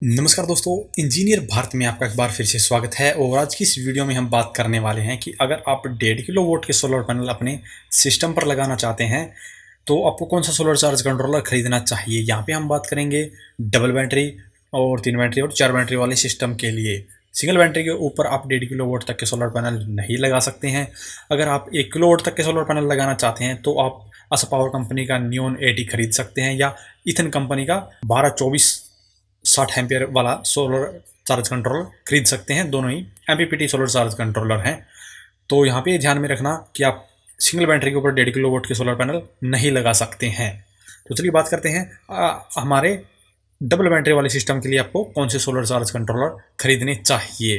नमस्कार दोस्तों, इंजीनियर भारत में आपका एक बार फिर से स्वागत है। और आज की इस वीडियो में हम बात करने वाले हैं कि अगर आप 1.5 किलोवाट के सोलर पैनल अपने सिस्टम पर लगाना चाहते हैं तो आपको कौन सा सोलर चार्ज कंट्रोलर खरीदना चाहिए। यहाँ पे हम बात करेंगे डबल बैटरी और 3 बैटरी और 4 बैटरी वाले सिस्टम के लिए। सिंगल बैटरी के ऊपर आप 1.5 किलोवाट तक के सोलर पैनल नहीं लगा सकते हैं। अगर आप 1 किलोवाट तक के सोलर पैनल लगाना चाहते हैं तो आप आसा पावर कंपनी का नियोन 80 खरीद सकते हैं या इथन कंपनी का 1224 60 एम्पियर वाला सोलर चार्ज कंट्रोलर खरीद सकते हैं। दोनों ही एमपीपीटी सोलर चार्ज कंट्रोलर हैं। तो यहाँ पे ध्यान में रखना कि आप सिंगल बैटरी के ऊपर 1.5 किलोवाट के सोलर पैनल नहीं लगा सकते हैं। तो चलिए बात करते हैं हमारे डबल बैटरी वाले सिस्टम के लिए आपको कौन से सोलर चार्ज कंट्रोलर खरीदने चाहिए।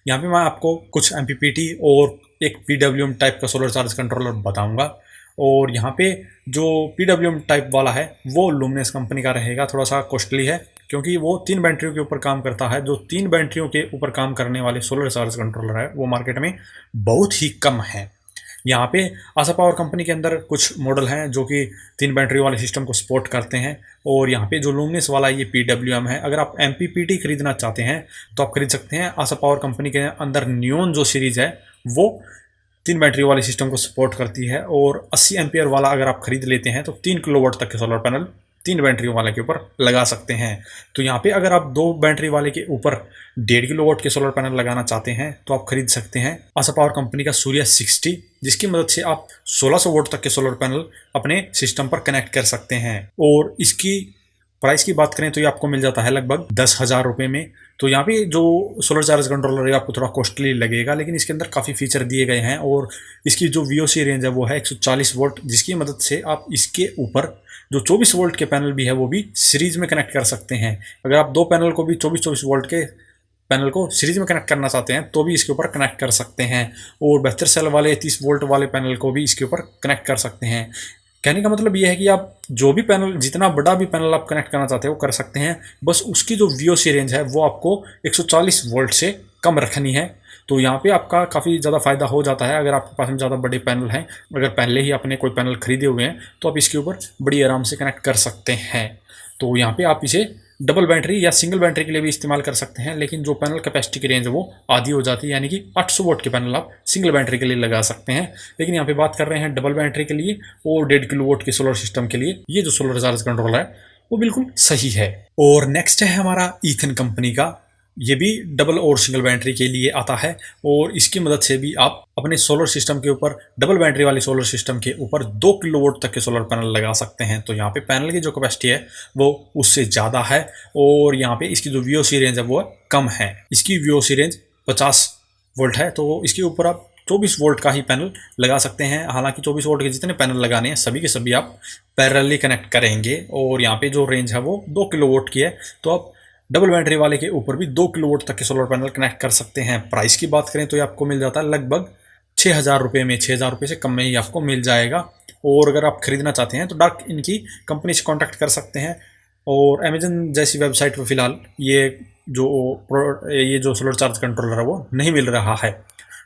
यहाँ पे मैं आपको कुछ एमपीपीटी और एक पीडब्ल्यूएम टाइप का सोलर चार्ज कंट्रोलर बताऊंगा। और यहाँ पे जो पीडब्ल्यूएम टाइप वाला है वो लुमिनस कंपनी का रहेगा। थोड़ा सा कॉस्टली है क्योंकि वो 3 बैटरियों के ऊपर काम करता है। जो 3 बैटरियों के ऊपर काम करने वाले सोलर चार्ज कंट्रोलर है वो मार्केट में बहुत ही कम है। यहाँ पे आसा पावर कंपनी के अंदर कुछ मॉडल हैं जो कि 3 बैटरी वाले सिस्टम को सपोर्ट करते हैं। और यहाँ पे जो लुमिनस वाला ये पीडब्ल्यूएम है। अगर आप एमपीपीटी खरीदना चाहते हैं तो आप खरीद सकते हैं। आसा पावर कंपनी के अंदर नियोन जो सीरीज है वो 3 बैटरी वाले सिस्टम को सपोर्ट करती है। और 80 एम्पियर वाला अगर आप खरीद लेते हैं तो 3 किलोवाट तक के सोलर पैनल 3 बैटरी वाले के ऊपर लगा सकते हैं। तो यहाँ पे अगर आप 2 बैटरी वाले के ऊपर 1.5 किलोवाट के सोलर पैनल लगाना चाहते हैं तो आप खरीद सकते हैं आसा पावर कंपनी का सूर्या 60, जिसकी मदद से आप 1600 वोल्ट तक के सोलर पैनल अपने सिस्टम पर कनेक्ट कर सकते हैं। और इसकी प्राइस की बात करें तो ये आपको मिल जाता है लगभग 10,000 रुपये में। तो यहाँ पे जो सोलर चार्ज कंट्रोलर है आपको थोड़ा कॉस्टली लगेगा, लेकिन इसके अंदर काफ़ी फीचर दिए गए हैं। और इसकी जो वीओसी रेंज है वो है 140 वोल्ट, जिसकी मदद से आप इसके ऊपर जो 24 वोल्ट के पैनल भी है वो भी सीरीज में कनेक्ट कर सकते हैं। अगर आप 2 पैनल को भी 24-24 वोल्ट के पैनल को सीरीज में कनेक्ट करना चाहते हैं तो भी इसके ऊपर कनेक्ट कर सकते हैं। और 72 सेल वाले 30 वोल्ट वाले पैनल को भी इसके ऊपर कनेक्ट कर सकते हैं। कहने का मतलब ये है कि आप जो भी पैनल, जितना बड़ा भी पैनल आप कनेक्ट करना चाहते हो कर सकते हैं। बस उसकी जो वीओसी रेंज है वो आपको 140 वोल्ट से कम रखनी है। तो यहाँ पे आपका काफ़ी ज़्यादा फायदा हो जाता है अगर आपके पास में ज़्यादा बड़े पैनल हैं। अगर पहले ही आपने कोई पैनल खरीदे हुए हैं तो आप इसके ऊपर बड़ी आराम से कनेक्ट कर सकते हैं। तो यहाँ पे आप इसे डबल बैटरी या सिंगल बैटरी के लिए भी इस्तेमाल कर सकते हैं, लेकिन जो पैनल कैपेसिटी की रेंज है वो आधी हो जाती है, यानी कि 800 वोल्ट के पैनल आप सिंगल बैटरी के लिए लगा सकते हैं। लेकिन यहाँ पे बात कर रहे हैं डबल बैटरी के लिए और 1.5 किलोवाट के सोलर सिस्टम के लिए ये जो सोलर चार्ज कंट्रोलर है वो बिल्कुल सही है। और नेक्स्ट है हमारा ईथन कंपनी का। ये भी डबल और सिंगल बैटरी के लिए आता है और इसकी मदद से भी आप अपने सोलर सिस्टम के ऊपर, डबल बैटरी वाले सोलर सिस्टम के ऊपर 2 किलोवाट तक के सोलर पैनल लगा सकते हैं। तो यहाँ पे पैनल की जो कैपेसिटी है वो उससे ज़्यादा है और यहाँ पे इसकी जो वीओसी रेंज है वो कम है। इसकी वीओसी रेंज 50 वोल्ट है। तो इसके ऊपर आप 24 वोल्ट का ही पैनल लगा सकते हैं। हालांकि 24 वोल्ट के जितने पैनल लगाने हैं सभी के सभी आप पैरेलली कनेक्ट करेंगे। और यहाँ पे जो रेंज है वो 2 किलोवाट की है। तो आप डबल बैटरी वाले के ऊपर भी 2 किलोवाट तक के सोलर पैनल कनेक्ट कर सकते हैं। प्राइस की बात करें तो ये आपको मिल जाता है लगभग 6,000 रुपये में। 6,000 रुपये से कम में ही आपको मिल जाएगा। और अगर आप खरीदना चाहते हैं तो डायरेक्ट इनकी कंपनी से कॉन्टैक्ट कर सकते हैं। और अमेजन जैसी वेबसाइट पर फिलहाल ये जो सोलर चार्ज कंट्रोलर है वो नहीं मिल रहा है।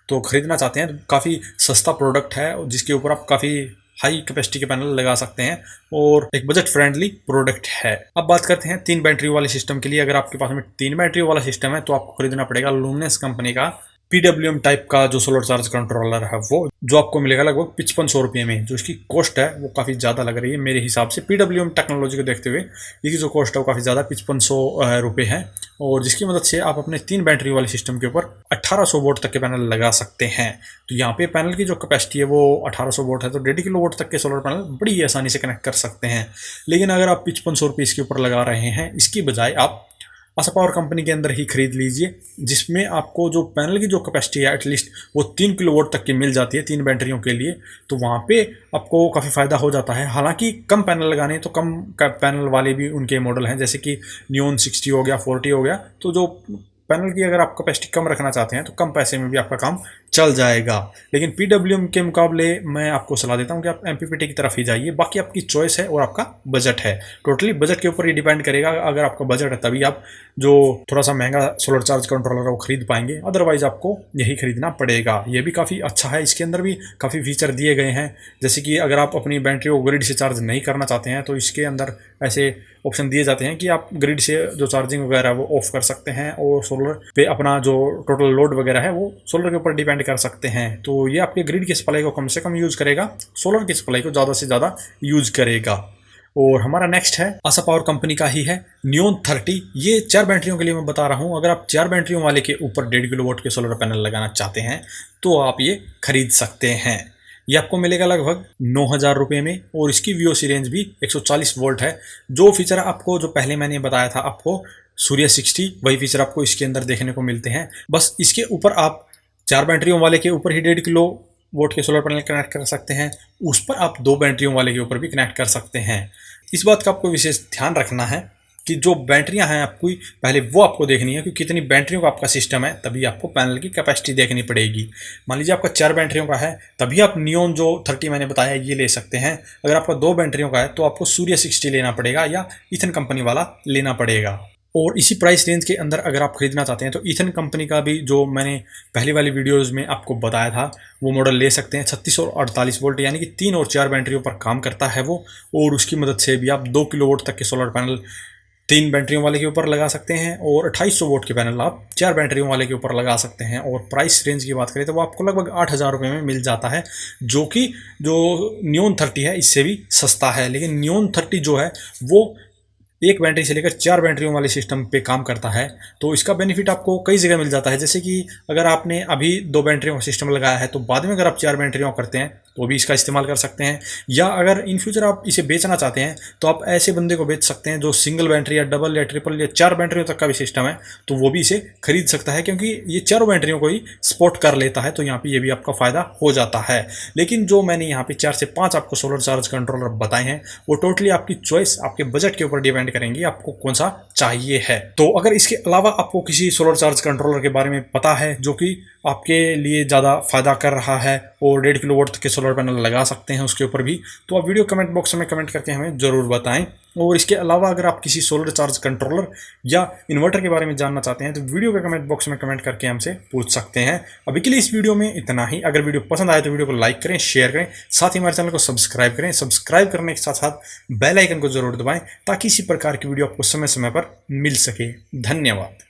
तो खरीदना चाहते हैं तो काफ़ी सस्ता प्रोडक्ट है जिसके ऊपर आप काफ़ी हाई कैपेसिटी के पैनल लगा सकते हैं और एक बजट फ्रेंडली प्रोडक्ट है। अब बात करते हैं 3 बैटरी वाले सिस्टम के लिए। अगर आपके पास में 3 बैटरी वाला सिस्टम है तो आपको खरीदना पड़ेगा लुमिनस कंपनी का पीडब्ल्यूएम टाइप का जो सोलर चार्ज कंट्रोलर है वो, जो आपको मिलेगा लगभग 5500 रुपये में। जो इसकी कॉस्ट है वो काफ़ी ज़्यादा लग रही है मेरे हिसाब से। पीडब्ल्यूएम टेक्नोलॉजी को देखते हुए इसकी जो कॉस्ट है वो काफ़ी ज़्यादा 5500 रुपये है। और जिसकी मदद से आप अपने 3 बैटरी वाले सिस्टम के ऊपर 1800 वोल्ट तक के पैनल लगा सकते हैं। तो यहाँ पे पैनल की जो कैपेसिटी है वो 1800 वोल्ट है। तो 1.5 किलोवाट तक के सोलर पैनल बड़ी आसानी से कनेक्ट कर सकते हैं। लेकिन अगर आप 5500 रुपये इसके ऊपर लगा रहे हैं, इसकी बजाय आप आसा पावर कंपनी के अंदर ही खरीद लीजिए, जिसमें आपको जो पैनल की जो कैपेसिटी है एटलीस्ट वो 3 किलोवाट तक की मिल जाती है 3 बैटरियों के लिए। तो वहाँ पे आपको काफ़ी फ़ायदा हो जाता है। हालांकि कम पैनल लगाने तो कम पैनल वाले भी उनके मॉडल हैं, जैसे कि नियोन 60 हो गया, 40 हो गया। तो जो पैनल की अगर आप कैपेसिटी कम रखना चाहते हैं तो कम पैसे में भी आपका काम चल जाएगा। लेकिन पीडब्ल्यूएम के मुकाबले मैं आपको सलाह देता हूँ कि आप एमपीपीटी की तरफ ही जाइए। बाकी आपकी चॉइस है और आपका बजट है, टोटली बजट के ऊपर ही डिपेंड करेगा। अगर आपका बजट है तभी आप जो थोड़ा सा महंगा सोलर चार्ज कंट्रोलर है वो खरीद पाएंगे, अदरवाइज आपको यही खरीदना पड़ेगा। ये भी काफ़ी अच्छा है, इसके अंदर भी काफ़ी फीचर दिए गए हैं। जैसे कि अगर आप अपनी बैटरी को ग्रिड से चार्ज नहीं करना चाहते हैं तो इसके अंदर ऐसे ऑप्शन दिए जाते हैं कि आप ग्रिड से जो चार्जिंग वगैरह है वो ऑफ कर सकते हैं और सोलर पे अपना जो टोटल लोड वगैरह है वो सोलर के ऊपर डिपेंड कर सकते हैं। तो ये आपके ग्रिड की सप्लाई को कम से कम यूज़ करेगा, सोलर की सप्लाई को ज़्यादा से ज़्यादा यूज़ करेगा। और हमारा नेक्स्ट है आसा पावर कंपनी का ही है नियोन 30। ये 4 बैटरियों के लिए मैं बता रहा हूँ। अगर आप 4 बैटरियों वाले के ऊपर 1.5 किलोवाट के सोलर पैनल लगाना चाहते हैं तो आप ये खरीद सकते हैं। ये आपको मिलेगा लगभग 9,000 रुपये में और इसकी वीओसी रेंज भी 140 वोल्ट है। जो फीचर आपको जो पहले मैंने बताया था आपको सूर्य 60, वही फीचर आपको इसके अंदर देखने को मिलते हैं। बस इसके ऊपर आप 4 बैटरियों वाले के ऊपर ही 1.5 किलो वोट के सोलर पैनल कनेक्ट कर सकते हैं, उस पर आप 2 बैटरियों वाले के ऊपर भी कनेक्ट कर सकते हैं। इस बात का आपको विशेष ध्यान रखना है कि जो बैटरियां हैं आपको पहले वो आपको देखनी है कि कितनी बैटरियों का आपका सिस्टम है, तभी आपको पैनल की कैपेसिटी देखनी पड़ेगी। मान लीजिए आपका 4 बैटरियों का है तभी आप नियोन जो 30 मैंने बताया ये ले सकते हैं। अगर आपका 2 बैटरियों का है तो आपको सूर्य 60 लेना पड़ेगा या ईथन कंपनी वाला लेना पड़ेगा। और इसी प्राइस रेंज के अंदर अगर आप खरीदना चाहते हैं तो ईथन कंपनी का भी जो मैंने पहली वाली वीडियोस में आपको बताया था वो मॉडल ले सकते हैं। 36 और 48 वोल्ट यानी कि 3 और 4 बैटरियों पर काम करता है वो, और उसकी मदद से भी आप 2 किलोवाट तक के सोलर पैनल 3 बैटरियों वाले के ऊपर लगा सकते हैं और 2800 वोल्ट के पैनल आप 4 बैटरियों वाले के ऊपर लगा सकते हैं। और प्राइस रेंज की बात करें तो वो आपको लगभग 8,000 रुपये में मिल जाता है, जो कि जो नियोन 30 है इससे भी सस्ता है। लेकिन नियोन 30 जो है वो 1 बैटरी से लेकर 4 बैटरियों वाले सिस्टम पे काम करता है, तो इसका बेनिफिट आपको कई जगह मिल जाता है। जैसे कि अगर आपने अभी 2 बैटरियों का सिस्टम लगाया है तो बाद में अगर आप 4 बैटरियों करते हैं तो भी इसका इस्तेमाल कर सकते हैं। या अगर इन फ्यूचर आप इसे बेचना चाहते हैं तो आप ऐसे बंदे को बेच सकते हैं जो सिंगल बैटरी या डबल या ट्रिपल या 4 बैटरियों तक का भी सिस्टम है, तो वो भी इसे खरीद सकता है, क्योंकि ये 4 बैटरियों को ही सपोर्ट कर लेता है। तो यहाँ पे ये भी आपका फ़ायदा हो जाता है। लेकिन जो मैंने यहाँ पे 4 से 5 आपको सोलर चार्ज कंट्रोलर बताए हैं वो टोटली आपकी चॉइस, आपके बजट के ऊपर डिपेंड करेंगे आपको कौन सा चाहिए है। तो अगर इसके अलावा आपको किसी सोलर चार्ज कंट्रोलर के बारे में पता है जो कि आपके लिए ज़्यादा फ़ायदा कर रहा है और 1.5 किलोवाट के सोलर पैनल लगा सकते हैं उसके ऊपर भी, तो आप वीडियो कमेंट बॉक्स में कमेंट करके हमें ज़रूर बताएं। और इसके अलावा अगर आप किसी सोलर चार्ज कंट्रोलर या इन्वर्टर के बारे में जानना चाहते हैं तो वीडियो के कमेंट बॉक्स में कमेंट करके हमसे पूछ सकते हैं। अभी के लिए इस वीडियो में इतना ही। अगर वीडियो पसंद आए तो वीडियो को लाइक करें, शेयर करें, साथ ही हमारे चैनल को सब्सक्राइब करें। सब्सक्राइब करने के साथ साथ बेल आइकन को जरूर दबाएं ताकि इसी प्रकार की वीडियो आपको समय समय पर मिल सके। धन्यवाद।